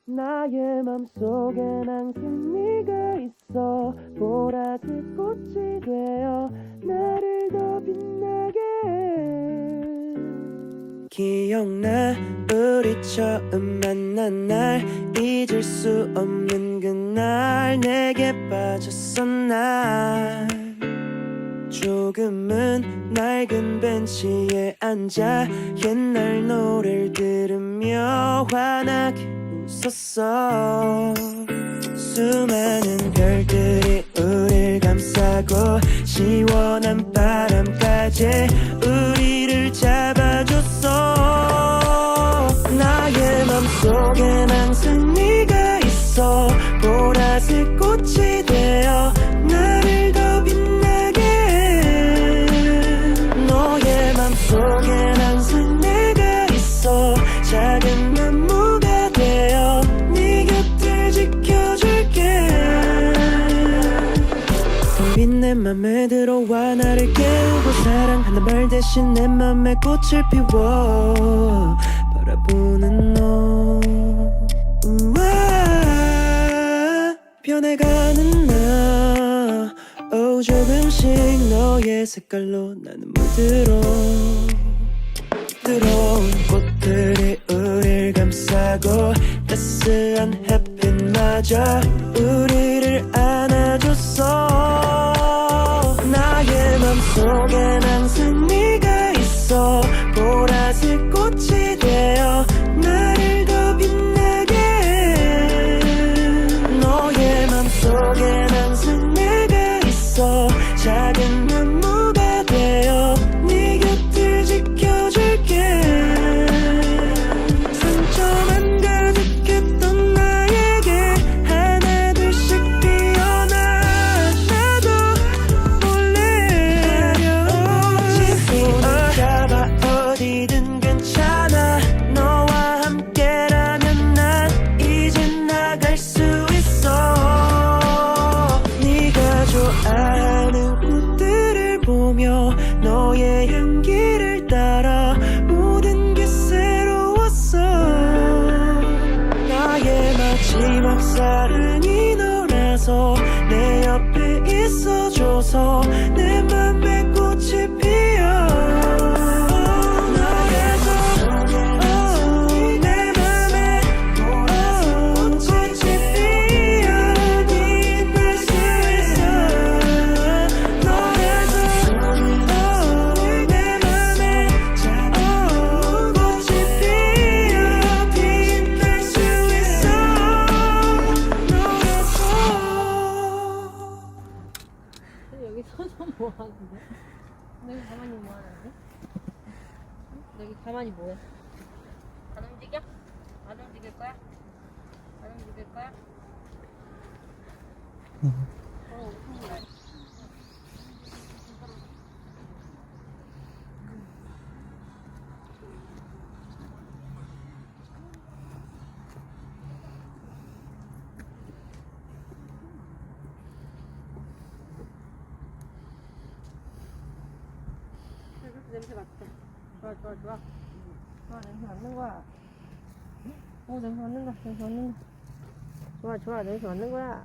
나의 맘속엔 항상 네가 있어. 보라색 꽃이 되어 나를 더 빛나게 해. 기억나 우리 처음 만난 날, 잊을 수 없는 그날 내게 빠졌어 날. 조금은 낡은 벤치에 앉아 옛날 노래를 들으며 환하게 웃었어. 수많은 별들이 우릴 감싸고 시원한 바람까지 우리를 잡아줬어. 나의 맘속엔 항상 네가 있어. 보라색 꽃이 되어 나를 더 빛나게 해. 너의 맘속엔 항상 내가 있어. 작은 나무가 되어 네 곁을 지켜줄게. 텅빈 내 맘에 들어와 나를 깨우고 사랑하는 말 대신 내 맘에 꽃을 피워 바라보는 너. 우와, 변해가는 나. 조금씩 너의 색깔로 나는 물들어. 들어온 꽃들이 우릴 감싸고 따스한 햇빛마저 우리를 안아줬어. 나의 맘속엔 항상 네가 있어. 보라색 꽃이 되어 나를 더 빛나게 해. 너의 맘속엔 항상 내가 있어. 작은 나무가 되어 네 곁을 지켜줄게. 상처만 가득했던 나에게 하나둘씩 피어나. 나도 몰래 손을 잡아 어디든 괜찮아. 너와 함께라면 난 이제 나갈 수 있어. 네가 좋아하는 꽃들을 보며 너의 향기를 따라 모든 게 새로웠어. 나의 마지막 사랑이 너라서 내 옆에 있어줘서 내 맘에 꽃이 피어. 여기 서서 뭐 하는데? 여기 가만히 뭐 하는데? 여기 가만히 뭐해? 안 움직여? 안 움직일 거야? 안 움직일 거야? 웃는 거야. 냄새 맡자. 좋아, 좋아, 좋아. 좋아, 냄새 맡는 거야. 냄새 맡는다, 냄새 맡는다. 좋아, 좋아, 냄새 맡는 거야.